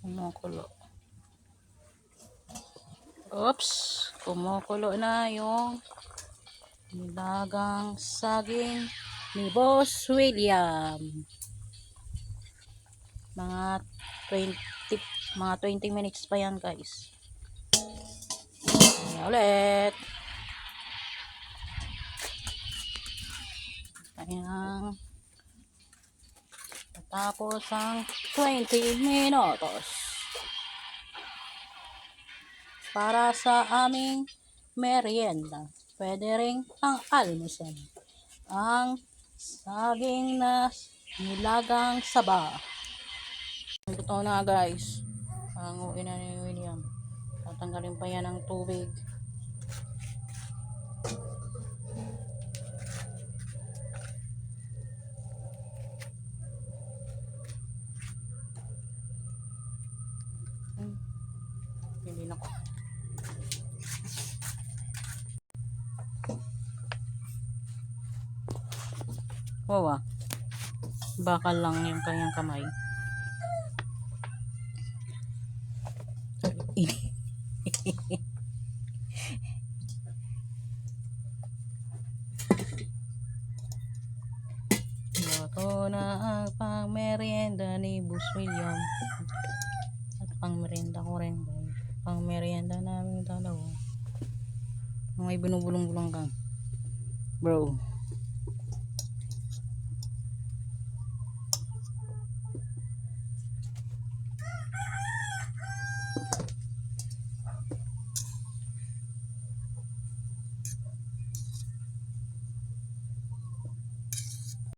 Kumukulo. Oops, kumukulo na yung nilagang saging ni Boss William. Mga 20 minutes pa yan, guys. Ayan ulit. Ayan. Tapos ang 20 minutos para sa aming merienda. Pwede rin ang almusal. Ang saging na nilagang saba. Ito na, guys. Hanguin na ni William. Tatanggalin pa yan ng tubig. Hindi na ko. Wow, bakal lang yung kanyang kamay. Ito na ang pang merienda ni Boss William. At pang merienda ko rin. Pang merienda namin dalawa. May binubulong-bulong kang bro.